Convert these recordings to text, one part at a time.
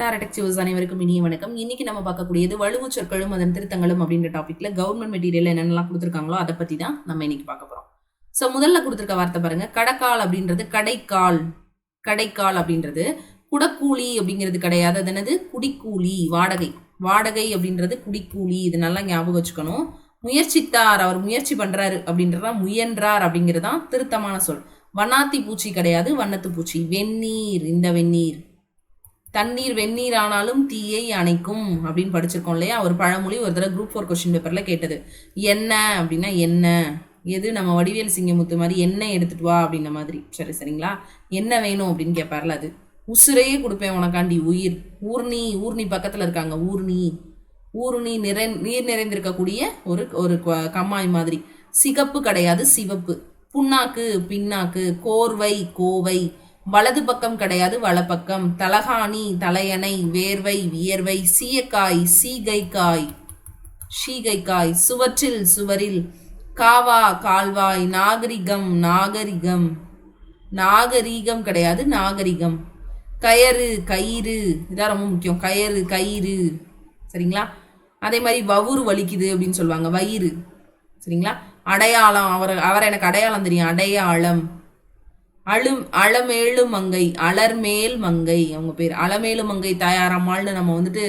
டாரடெக்சிவ்ஸ் அனைவருக்கும் இனிய வணக்கம். இன்னைக்கு நம்ம பார்க்கக்கூடியது வலுவு சொற்களும் அதன் திருத்தங்களும் அப்படின்ற டாபிக்ல கவர்மெண்ட் மெட்டீரியல் என்னென்னலாம் கொடுத்துருக்காங்களோ அதை பத்தி தான் நம்ம இன்னைக்கு பார்க்க போறோம். ஸோ முதல்ல கொடுத்துருக்க வார்த்தை பாருங்க, கடக்கால் அப்படின்றது கடைக்கால். கடைக்கால் அப்படின்றது குடக்கூலி அப்படிங்கிறது கிடையாது, அது என்னது குடிக்கூலி, வாடகை. வாடகை அப்படின்றது குடிக்கூலி, இது நல்லா ஞாபகம் வச்சுக்கணும். முயற்சித்தார், அவர் முயற்சி பண்றாரு அப்படின்றதா முயன்றார் அப்படிங்கிறதான் திருத்தமான சொல். வண்ணாத்தி பூச்சி கிடையாது, வண்ணத்து பூச்சி. வெந்நீர், இந்த வெந்நீர். தண்ணீர் வெந்நீர் ஆனாலும் தீயை அணைக்கும் அப்படின்னு படிச்சிருக்கோம் இல்லையா? ஒரு பழமொழி ஒரு தடவை குரூப் 4 கொஸ்டின் பேப்பர்ல கேட்டது. என்ன அப்படின்னா என்ன, எது நம்ம வடிவேல் சிங்கமுத்து மாதிரி என்ன எடுத்துட்டு வா அப்படின்ற மாதிரி. சரிங்களா? என்ன வேணும் அப்படின்னு கேட்பார்ல, அது. உசுரையே கொடுப்பேன் உனக்காண்டி உயிர். ஊர்ணி, ஊர்ணி பக்கத்துல இருக்காங்க. ஊர்ணி, ஊர்ணி நீர் நிறைந்திருக்கக்கூடிய ஒரு ஒரு கம்மாய் மாதிரி. சிகப்பு கிடையாது, சிவப்பு. புண்ணாக்கு, பின்னாக்கு. கோர்வை, கோவை. வலது பக்கம் கிடையாது, வலப்பக்கம். தலகாணி, தலையணை. வேர்வை, வியர்வை. சீயக்காய், சீகைக்காய், சீகைக்காய். சுவற்றில், சுவரில். காவா, கால்வாய். நாகரிகம், நாகரிகம். நாகரீகம் கிடையாது, நாகரிகம். கயறு, கயிறு, இதான் ரொம்ப முக்கியம். கயறு, கயிறு. சரிங்களா? அதே மாதிரி வவுறு வலிக்குது அப்படின்னு சொல்லுவாங்க, வயிறு. சரிங்களா? அடையாளம், அவர் எனக்கு அடையாளம் தெரியும், அடையாளம். அளமேலு மங்கை, அலர்மேல் மங்கை அவங்க பேர். அளமேலு மங்கை தாயாரம்மாள்னு நம்ம வந்துட்டு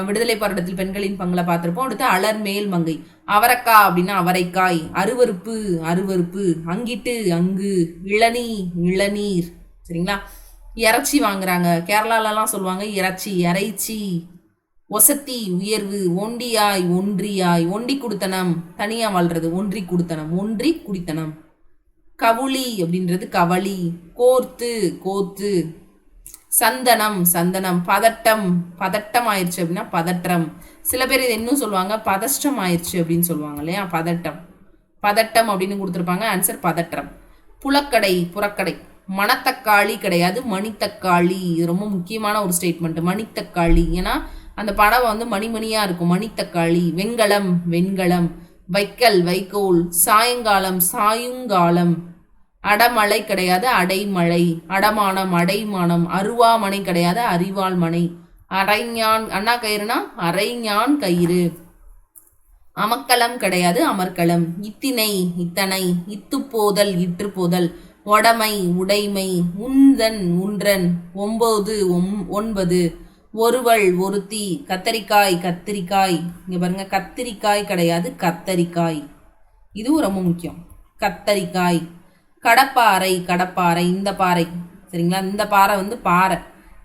விடுதலை போராட்டத்தில் பெண்களின் பங்குல பார்த்திருப்போம். அடுத்து அலர்மேல் மங்கை. அவரைக்கா அப்படின்னா அவரைக்காய். அருவருப்பு, அருவருப்பு. அங்கிட்டு, அங்கு. இளநீ, இளநீர். சரிங்களா? இறைச்சி வாங்குறாங்க, கேரளாலலாம் சொல்லுவாங்க இறைச்சி, இறைச்சி. ஒசத்தி, உயர்வு. ஒண்டியாய், ஒன்றியாய். ஒண்டி குடுத்தனம், தனியா வாழ்றது. ஒன்றி குடுத்தனம், ஒன்றி குடித்தனம். கவுளி அப்படின்றது கவளி. கோர்த்து, கோத்து. சந்தனம், சந்தனம். பதட்டம், பதட்டம் ஆயிடுச்சு அப்படின்னா பதற்றம். சில பேர் இது இன்னும் சொல்லுவாங்க பதஷ்டம் ஆயிடுச்சு அப்படின்னு சொல்லுவாங்க இல்லையா? பதட்டம், பதட்டம் அப்படின்னு கொடுத்துருப்பாங்க. ஆன்சர் பதற்றம். புலக்கடை, புறக்கடை. மணத்தக்காளி கிடையாது, மணித்தக்காளி. இது ரொம்ப முக்கியமான ஒரு ஸ்டேட்மெண்ட், மணித்தக்காளி. ஏன்னா அந்த படம் வந்து மணிமணியா இருக்கும். மணித்தக்காளி. வெண்கலம், வெண்கலம். வைக்கல், வைக்கோல். சாயங்காலம், சாயுங்காலம். அடமழை கிடையாது, அடைமழை. அடமானம், அடைமானம். அருவாமனை கிடையாது, அறிவாள் மனை. அரைஞான், அண்ணா கயிறுனா அரைஞான் கயிறு. அமக்கலம் கிடையாது, அமர்க்களம். இத்தினை, இத்தனை. இத்துப்போதல், இற்றுப்போதல். உடைமை, உடைமை. உந்தன், உன்றன். 9, 9. ஒருவள், ஒருத்தி. கத்தரிக்காய், கத்திரிக்காய். இங்க பாருங்க, கத்திரிக்காய் கிடையாது, கத்தரிக்காய். இதுவும் ரொம்ப முக்கியம், கத்தரிக்காய். கடப்பாறை, கடப்பாறை. இந்த பாறை. சரிங்களா? இந்த பாறை வந்து பாறை.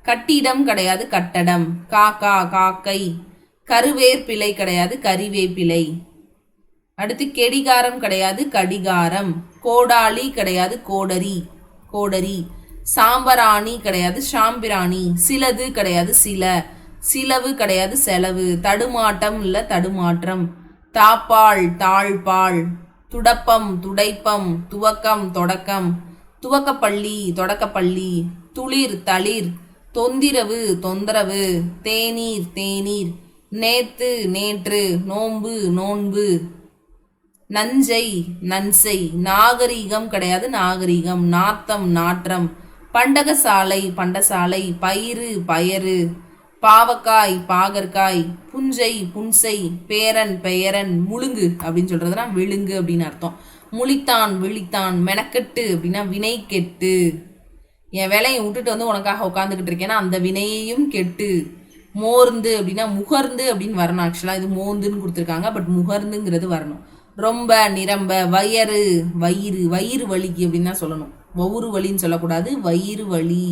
கட்டிடம் கிடையாது, கட்டடம். காக்கா, காக்கை. கருவேப்பிலை கிடையாது, கறிவேப்பிலை. அடுத்து கெடிகாரம் கிடையாது, கடிகாரம். கோடாளி கிடையாது, கோடரி, கோடரி. சாம்பராணி கிடையாது, சாம்பிராணி. சிலது கிடையாது, சில. சிலவு கிடையாது, செலவு. தடுமாட்டம் இல்ல, தடுமாற்றம். தாப்பாள், தாழ்பாள். துடப்பம், துடைப்பம். துவக்கம், தொடக்கம். துவக்கப்பள்ளி, தொடக்கப்பள்ளி. துளிர், தளிர். தொந்திரவு, தொந்தரவு. தேநீர், தேநீர். நேத்து, நேற்று. நோன்பு, நோன்பு. நஞ்சை, நன்சை. நாகரீகம் கிடையாது, நாகரீகம். நாத்தம், நாற்றம். பண்டகசாலை, பண்டசாலை. பயிறு, பயறு. பாவக்காய், பாகற்காய். புஞ்சை, புன்சை. பேரன், பெயரன். முழுங்கு அப்படின்னு சொல்றதுனா விழுங்கு அப்படின்னு அர்த்தம். முழித்தான், விழித்தான். மெனக்கெட்டு அப்படின்னா வினை கெட்டு. என் வேலையை விட்டுட்டு வந்து உனக்காக உட்காந்துக்கிட்டு இருக்கேன்னா அந்த வினையையும் கெட்டு. மோர்ந்து அப்படின்னா முகர்ந்து அப்படின்னு வரணும். ஆக்சுவலா இது மோந்துன்னு கொடுத்துருக்காங்க, பட் முகர்ந்துங்கிறது வரணும். ரொம்ப, நிரம்ப. வயறு, வயிறு. வயிறு வலிக்கு அப்படின்னு தான் சொல்லணும், ஒவ்வொரு வலின்னு சொல்லக்கூடாது, வயிறு வலி.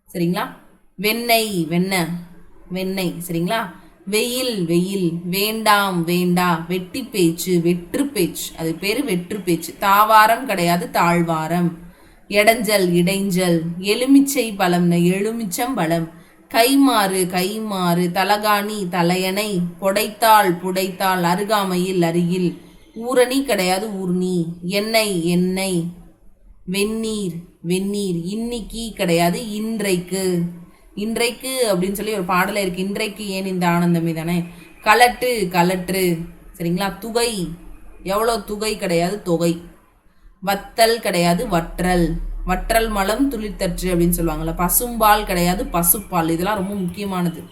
சரிங்களா? வெண்ணெய், வெண்ணெய், வெண்ணெய். சரிங்களா? வெயில், வெயில். வேண்டாம், வேண்டா. வெட்டி பேச்சு, வெற்று பேச்சு. அது பேரு வெற்று பேச்சு. தாவாரம் கிடையாது, தாழ்வாரம். எடஞ்சல், இடைஞ்சல். எலுமிச்சை பழம்னு எலுமிச்சம் பழம். கைமாறு, கைமாறு. தலகாணி, தலையணை. புடைத்தாள், புடைத்தாள். அருகாமையில், அருகில். ஊரணி கிடையாது, ஊர்ணி. எண்ணெய், எண்ணெய். வெந்நீர், வெந்நீர். இன்னைக்கு கிடையாது, இன்றைக்கு. இன்றைக்கு அப்படின்னு சொல்லி ஒரு பாடல இருக்கு. இன்றைக்கு ஏன் இந்த ஆனந்தமே தானே. கலட்டு, கலற்று. சரிங்களா? துகை, எவ்வளோ துகை கிடையாது, தொகை. வத்தல் கிடையாது, வற்றல். வற்றல் மலம் துளிர்த்தற்று அப்படின்னு சொல்லுவாங்கல்ல. பசும்பால் கிடையாது பசுப்பால், இதெல்லாம் ரொம்ப முக்கியமானது.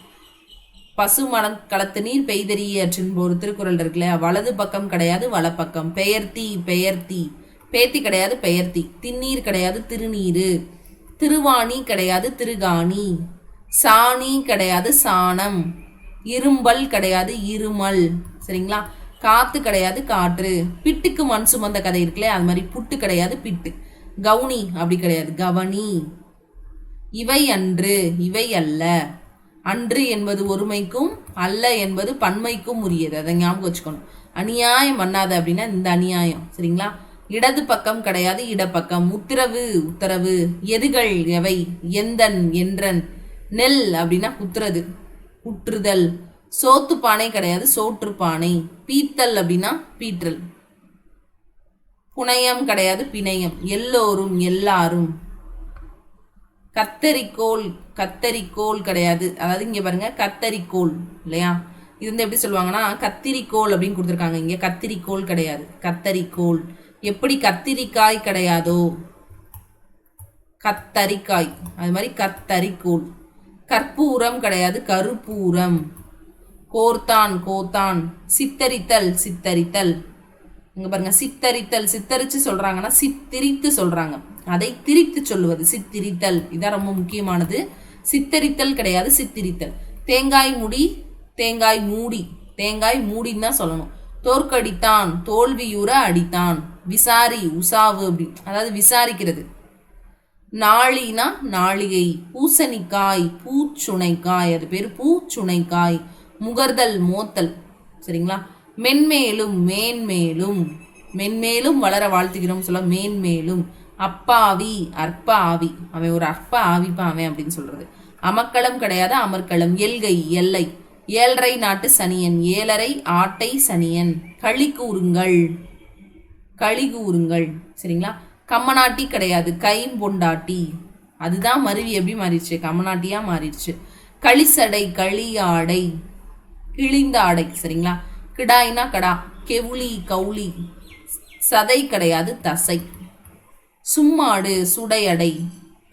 பசு மலம் களத்து நீர் பெய்தறிய அற்றின் ஒரு திருக்குறள் இருக்குல்ல. வலது பக்கம் கிடையாது வலப்பக்கம். பெயர்த்தி பெயர்த்தி, பேத்தி கிடையாது பெயர்த்தி. திண்ணீர் கிடையாது திருநீரு. திருவாணி கிடையாது திருகாணி. சாணி கிடையாது சாணம். இரும்பல் கிடையாது இருமல். சரிங்களா? காத்து கிடையாது காற்று. பிட்டுக்கு மண் சுமந்த கதை இருக்குல்ல, அது மாதிரி புட்டு கிடையாது பிட்டு. கவுனி அப்படி கிடையாது கவனி. இவை அன்று இவை அல்ல. அன்று என்பது ஒருமைக்கும் அல்ல என்பது பன்மைக்கும் உரியது, அதை ஞாபகம் வச்சுக்கணும். அநியாயம் பண்ணாத அப்படின்னா இந்த அநியாயம். சரிங்களா? இடது பக்கம் கிடையாது இடப்பக்கம். உத்தரவு உத்தரவு. எதுகள் எவை. எந்தன் என்றன். நெல் அப்படின்னா குத்துறது குற்றுதல். சோத்து பானை கிடையாது சோற்று பானை. பீத்தல் அப்படின்னா பீற்றல். புனையம் கிடையாது பிணையம். எல்லோரும் எல்லாரும். கத்தரிக்கோல் கத்தரிக்கோல் கிடையாது, அதாவது இங்க பாருங்க கத்தரிக்கோல் இல்லையா, இது வந்து எப்படி சொல்லுவாங்கன்னா கத்திரிக்கோல் அப்படின்னு கொடுத்துருக்காங்க. இங்க கத்திரிக்கோல் கிடையாது கத்தரிக்கோல். எப்படி கத்திரிக்காய் கிடையாதோ கத்தரிக்காய், அது மாதிரி கத்தரிக்கோல். கற்பூரம் கிடையாது கருப்பூரம். கோர்த்தான் கோத்தான். சித்தரித்தல் சித்தரித்தல். இங்க பாருங்க சித்தரித்தல், சித்தரிச்சு சொல்றாங்கன்னா சித்திரித்து சொல்றாங்க, அதை திரித்து சொல்லுவது சித்திரித்தல். இதான் ரொம்ப முக்கியமானது. சித்தரித்தல் கிடையாது சித்திரித்தல். தேங்காய் முடி தேங்காய் மூடி. தேங்காய் மூடின்னு தான் சொல்லணும். தோற்கடித்தான் தோல்வியுற அடித்தான். விசாரி உசாவு அப்படி, அதாவது விசாரிக்கிறது. நாளினா நாளிகை. பூசணிக்காய் பூச்சுனைக்காய், அது பேர் பூச்சுனைக்காய். முகர்தல் மோத்தல். சரிங்களா? மென்மேலும் மேன்மேலும். மென்மேலும் வளர வாழ்த்துகிறோம் சொல்ல மேன்மேலும். அப்பாவி அற்ப ஆவி, அவன் ஒரு அற்ப ஆவிப்பா அவன் அப்படின்னு சொல்றது. அமக்களம் கிடையாது அமர்க்களம். எல்கை எல்லை. ஏழரை நாட்டு சனியன். ஏழரை ஆட்டை சனியன். களி கூறுங்கள் களி கூறுங்கள். சரிங்களா? கம்மநாட்டி கிடையாது கைம்பொண்டாட்டி. அதுதான் மருவி எப்படி மாறிடுச்சு கம்மநாட்டியா மாறிடுச்சு. களிசடை களியாடை கிழிந்த ஆடை. சரிங்களா? கிடாய்னா கடா. கெவுளி கவுளி. சதை கிடையாது தசை. சும்மாடு சுடையடை.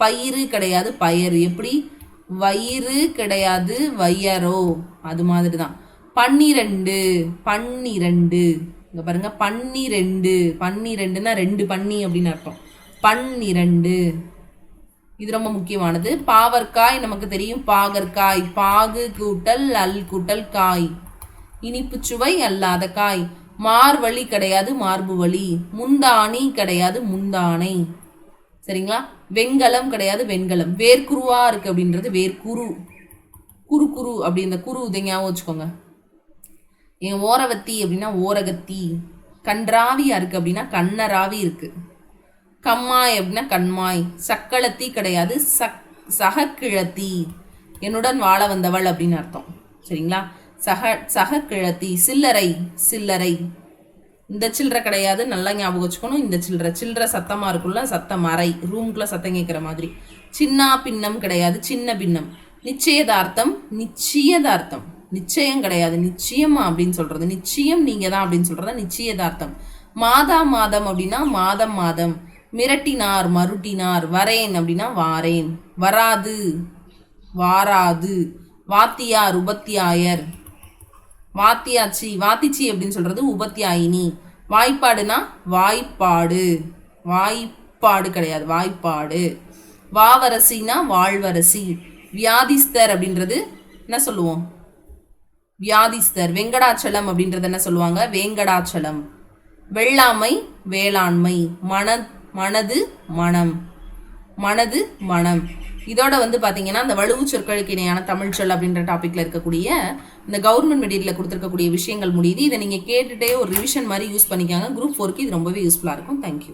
பயிறு கிடையாது பயறு. எப்படி வயிறு கிடையாது வையரோ, அது மாதிரி தான். 12 12. இங்க பாருங்க 12. 12னா 2 பன்னி அப்படின்னு அர்த்தம். 12. இது ரொம்ப முக்கியமானது. பாவற்காய் நமக்கு தெரியும் பாகற்காய். பாகு கூட்டல் அல் கூட்டல் காய். இனிப்பு சுவை அல்லாத காய். மார்வழி கிடையாது மார்பு வழி. முந்தாணி கிடையாது முந்தானை. சரிங்களா? வெண்கலம் கிடையாது வெண்கலம். வேர்க்குருவா இருக்கு அப்படின்றது வேர்க்குரு. குரு குரு அப்படி இந்த குரு ஞாபகம் வச்சுக்கோங்க. என் ஓரவத்தி அப்படின்னா ஓரகத்தி. கன்றாவியா இருக்கு அப்படின்னா கண்ணராவி இருக்கு. கம்மாய் அப்படின்னா கண்மாய். சக்களத்தி கிடையாது சகக்கிழத்தி. என்னுடன் வாழ வந்தவள் அப்படின்னு அர்த்தம். சரிங்களா? சகக்கிழத்தி. சில்லறை சில்லறை. இந்த சில்லறை கிடையாது, நல்லா ஞாபகம் வச்சுக்கணும். இந்த சில்லறை சத்தமா இருக்குல்ல, சத்தம் அறை ரூம்குள்ள சத்தம் கேட்குற மாதிரி. சின்ன பின்னம் கிடையாது சின்ன பின்னம். நிச்சயதார்த்தம் நிச்சயதார்த்தம். நிச்சயம் கிடையாது நிச்சயமா அப்படின்னு சொல்றது. நிச்சயம் நீங்க தான் அப்படின்னு சொல்றதா நிச்சயதார்த்தம். மாதா மாதம் அப்படின்னா மாதம் மாதம். மிரட்டினார் மருட்டினார். வரேன் அப்படின்னா வாரேன். வராது வாராது. வாத்தியார் உபத்தியாயர். வாத்தியாச்சி வாத்திச்சி அப்படின்னு சொல்றது உபத்தியாயினி. வாய்ப்பாடுனா வாய்ப்பாடு. வாய்ப்பாடு கிடையாது வாய்ப்பாடு. வாவரசினா வாழ்வரசி. வியாதிஸ்தர் அப்படின்றது என்ன சொல்லுவோம் வியாதிஸ்தர். வெங்கடாச்சலம் அப்படின்றது என்ன சொல்லுவாங்க வேங்கடாச்சலம். வெள்ளாமை வேளாண்மை. மனது மனம். மனது மனம். இதோட வந்து பார்த்தீங்கன்னா இந்த வலுவு சொற்களுக்கு இணையான தமிழ் சொல் அப்படின்ற டாப்பிக்கில் இருக்கக்கூடிய இந்த கவர்மெண்ட் மெட்டீரியலில் கொடுத்துருக்கக்கூடிய விஷயங்கள் முடியுது. இதை நீங்கள் கேட்டுகிட்டே ஒரு ரிவிஷன் மாதிரி யூஸ் பண்ணிக்காங்க. குரூப் 4க்கு இது ரொம்பவே யூஸ்ஃபுல்லாக இருக்கும். தேங்க்யூ.